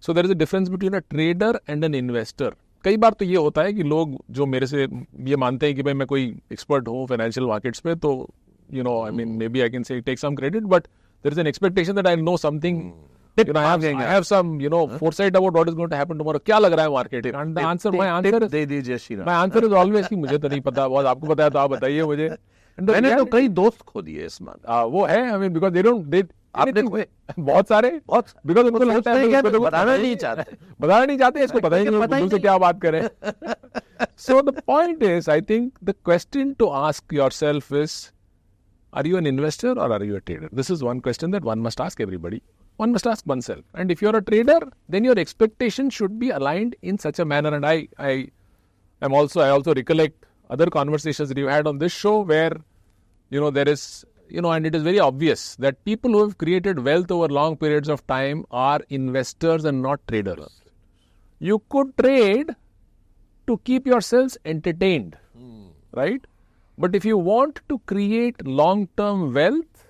So there is a difference between a trader and an investor. कई बार तो ये होता है कि लोग जो मेरे से ये मानते हैं कि भाई मैं कोई एक्सपर्ट हूँ फाइनेंशियल मार्केट्स पे, तो you know I mean maybe I can say take some credit, but there is an expectation that I know something. You know, I have some, you know, foresight about what is going to happen tomorrow. क्या लग रहा है market? And the answer, my answer is, दे दीजिए Shriram. my answer is always कि मुझे तो नहीं पता, बहुत आपको पता है तो आप बताइए मुझे. मैंने तो कई दोस्त खो दिए इस बात. वो है, I mean, because they आपने खोए बहुत सारे, because उनको लगता है कि बताना नहीं चाहते, इसको पता ही नहीं तुमसे क्या बात करें. So the point is, I think the question to ask yourself is, are you an investor or are you a trader? This is one question that one must ask everybody. One must ask oneself. And if you're a trader, then your expectations should be aligned in such a manner. And I also recollect other conversations that you had on this show where, you know, there is, you know, and it is very obvious that people who have created wealth over long periods of time are investors and not traders. You could trade to keep yourselves entertained, right? But if you want to create long-term wealth,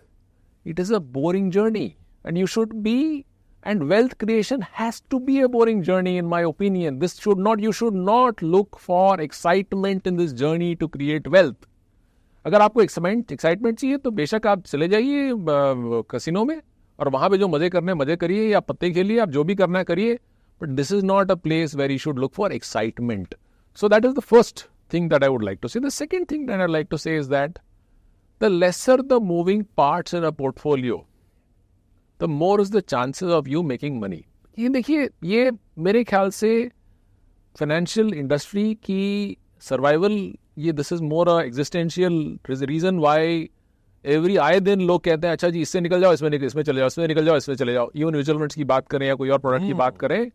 it is a boring journey. And you should be, and wealth creation has to be a boring journey in my opinion. You should not look for excitement in this journey to create wealth. अगर आपको excitement चाहिए तो बेशक आप चले जाइए casino में और वहाँ पे जो मजे करने मजे करिए, या पत्ते खेलिए, आप जो भी करना है करिए. But this is not a place where you should look for excitement. So that is the first thing that I would like to say. The second thing that I'd like to say is that the lesser the moving parts in a portfolio, the more is the chances of you making money. ये देखिए, ये मेरे ख्याल से financial industry की survival, ये this is more a existential reason why every आए दिन लोग कहते हैं अच्छा जी इससे निकल जाओ, इसमें चले जाओ, इसमें निकल जाओ, इसमें चले जाओ. इवन म्यूचुअल फंड्स की बात करें या कोई और प्रोडक्ट की बात करें,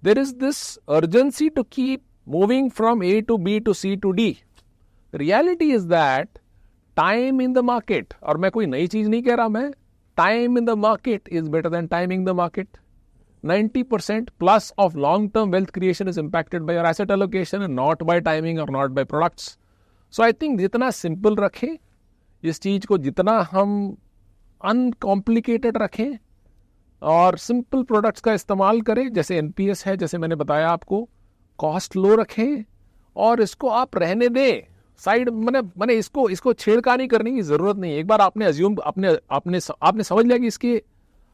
there is this urgency to keep moving from A to B to C to D. Reality is that time in the market, और मैं कोई नई चीज नहीं कह रहा, मैं time in the market is better than timing the market. 90% plus of long-term wealth creation is impacted by your asset allocation and not by timing or not by products. So I think जितना simple रखें इस चीज को, जितना हम uncomplicated रखें और simple products का इस्तेमाल करें, जैसे NPS है, जैसे मैंने बताया आपको, cost low रखें और इसको आप रहने दें साइड. मैंने इसको छेड़खानी करने की जरूरत नहीं है. एक बार आपने अज्यूम आपने समझ लिया कि इसके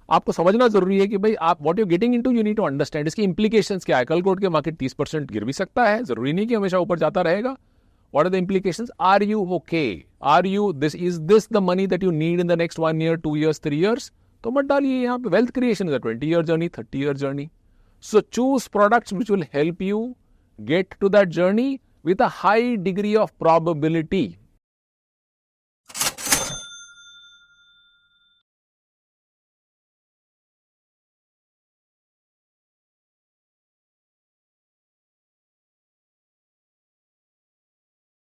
आपको समझना जरूरी है कि भाई आप what you getting into, you need to understand इसकी इंप्लीकेशंस क्या है. कल को उठ के मार्केट 30% गिर भी सकता है, जरूरी नहीं कि हमेशा ऊपर जाता रहेगा. What are the implications? Are you okay? Are you is this the money that you need in the next 1 year, 2 years, 3 years? तो मत डालिए यहाँ पे. Wealth creation is a 20-year journey, 30-year journey. So choose products which will help you get to that journey with a high degree of probability.